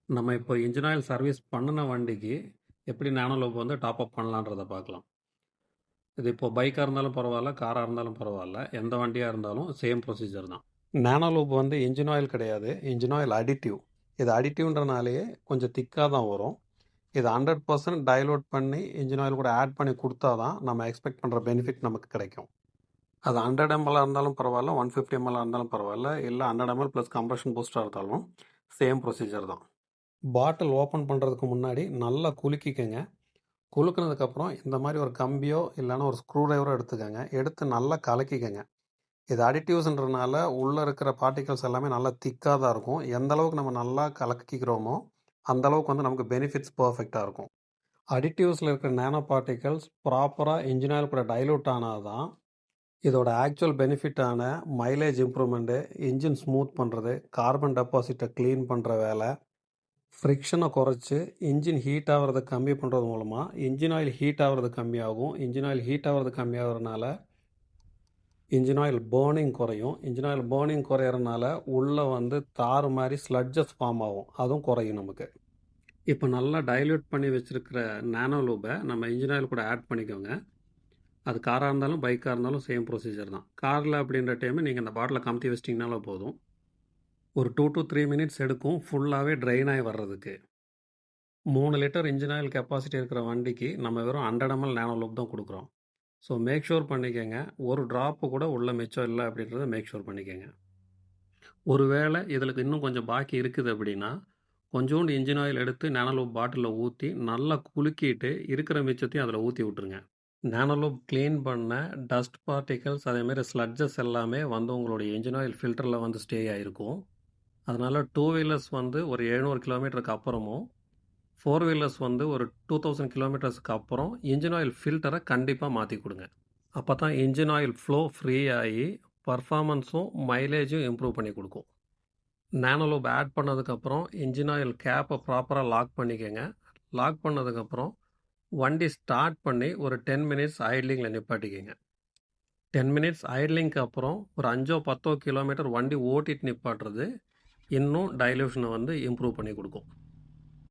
நம்ம இப்போ engine oil service பண்ணுன வண்டிக்கு எப்படி நானோ லூப் வந்து டாப் அப் பண்ணலான்றத பார்க்கலாம். இது இப்போ பைக்காக இருந்தாலும் பரவாயில்ல, காராக இருந்தாலும் பரவாயில்ல, எந்த வண்டியாக இருந்தாலும் சேம் ப்ரொசீஜர் தான். நானோ லூப் வந்து இன்ஜின் ஆயில் கிடையாது, இன்ஜின் ஆயில் அடிட்டிவ். இது அடிட்டிவ்ன்றனாலேயே கொஞ்சம் திக்காக தான் வரும். இது 100% டைலூட் பண்ணி இன்ஜின் ஆயில் கூட ஆட் பண்ணி கொடுத்தா தான் நம்ம எக்ஸ்பெக்ட் பண்ணுற பெனிஃபிட் நமக்கு கிடைக்கும். அது 100 ml இருந்தாலும் பரவாயில்ல, 150 ml இருந்தாலும் பரவாயில்ல, இல்லை 100 ml ப்ளஸ் கம்ப்ரஷன் பூஸ்டாக இருந்தாலும் சேம் ப்ரொசீஜர் தான். பாட்டில் ஓப்பன் பண்ணுறதுக்கு முன்னாடி நல்லா குலுக்கிக்கங்க. குலுக்குனதுக்கப்புறம் இந்த மாதிரி ஒரு கம்பியோ இல்லைன்னா ஒரு ஸ்க்ரூ ட்ரைவரோ எடுத்துக்கங்க. எடுத்து நல்லா கலக்கிக்கங்க. இது அடிட்டிவ்ஸ்ன்றனால உள்ளே இருக்கிற பார்ட்டிகல்ஸ் எல்லாமே நல்லா திக்காக தான் இருக்கும். எந்த அளவுக்கு நம்ம நல்லா கலக்கிக்கிறோமோ அந்த அளவுக்கு வந்து நமக்கு பெனிஃபிட்ஸ் பர்ஃபெக்டாக இருக்கும். அடிட்டிவ்ஸில் இருக்கிற நேனோ பார்ட்டிகல்ஸ் ப்ராப்பராக இன்ஜின் ஆயில் கூட டைலூட் ஆனால் தான் இதோட ஆக்சுவல் பெனிஃபிட்டான மைலேஜ் இம்ப்ரூவ்மெண்ட்டு, இன்ஜின் ஸ்மூத் பண்ணுறது, கார்பன் டெபாசிட்டை க்ளீன் பண்ணுற வேலை, ஃப்ரிக்ஷனை குறைச்சி இன்ஜின் ஹீட் ஆகிறத கம்மி பண்ணுறது மூலமாக இன்ஜின் ஆயில் ஹீட் ஆகிறது கம்மியாகும். இன்ஜின் ஆயில் ஹீட் ஆகிறது கம்மியாகிறதுனால இன்ஜின் ஆயில் பேர்னிங் குறையும். இன்ஜின் ஆயில் பேர்னிங் குறையிறதுனால உள்ளே வந்து தார் மாதிரி ஸ்லட்ஜஸ் ஃபார்ம் ஆகும். அதுவும் குறையும் நமக்கு. இப்போ நல்லா டைல்யூட் பண்ணி வச்சுருக்கிற நானோ லூபை நம்ம இன்ஜின் ஆயில் கூட ஆட் பண்ணிக்கோங்க. அது காராக இருந்தாலும் பைக்காக இருந்தாலும் சேம் ப்ரொசீஜர் தான். காரில் அப்படின்ற டைமு நீங்கள் அந்த பாட்டிலை கமுத்தி வச்சிட்டிங்கனாலும் போதும். ஒரு 2 to 3 மினிட்ஸ் எடுக்கும் ஃபுல்லாகவே ட்ரைன் ஆகி வர்றதுக்கு. 3 லிட்டர் இன்ஜின் ஆயில் கெப்பாசிட்டி இருக்கிற வண்டிக்கு நம்ம வெறும் 100 ml நானோ லூப் தான் கொடுக்குறோம். ஸோ மேக் ஷூர் பண்ணிக்கங்க, ஒரு ட்ராப்பு கூட உள்ள மிச்சம் இல்லை அப்படின்றத மேக் ஷூர் பண்ணிக்கங்க. ஒருவேளை இதில் இன்னும் கொஞ்சம் பாக்கி இருக்குது அப்படின்னா கொஞ்சோண்டு இன்ஜின் ஆயில் எடுத்து நானோ லூப் பாட்டிலில் ஊற்றி நல்லா குலுக்கிட்டு இருக்கிற மிச்சத்தையும் அதில் ஊற்றி விட்ருங்க. நானோ லூப் க்ளீன் பண்ண டஸ்ட் பார்ட்டிகல்ஸ் அதேமாரி ஸ்லட்ஜஸ் எல்லாமே வந்து உங்களுடைய இன்ஜின் ஆயில் ஃபில்டரில் வந்து ஸ்டே ஆகிருக்கும். அதனால் 2 வீலர்ஸ் வந்து ஒரு 700 கிலோமீட்டருக்கு அப்புறமும் 4 வீலர்ஸ் வந்து ஒரு 2000 கிலோமீட்டர்ஸ்க்கு அப்புறம் இன்ஜின் ஆயில் ஃபில்டரை கண்டிப்பாக மாற்றி கொடுங்க. அப்போ தான் இன்ஜின் ஆயில் ஃப்ளோ ஃப்ரீ ஆகி பர்ஃபார்மன்ஸும் மைலேஜும் இம்ப்ரூவ் பண்ணி கொடுக்கும். நானோ லூப் ஆட் பண்ணதுக்கப்புறம் இன்ஜின் ஆயில் கேப்பை ப்ராப்பராக லாக் பண்ணிக்கோங்க. லாக் பண்ணதுக்கப்புறம் வண்டி ஸ்டார்ட் பண்ணி ஒரு 10 மினிட்ஸ் ஐட்லிங்கில் நிப்பாட்டிக்கங்க. 10 மினிட்ஸ் ஐட்லிங்க்கு அப்புறம் ஒரு 5-10 கிலோமீட்டர் வண்டி ஓட்டிட்டு நிப்பாட்டுறது இன்னும் டைல்யூஷனை வந்து இம்ப்ரூவ் பண்ணி கொடுக்கும்.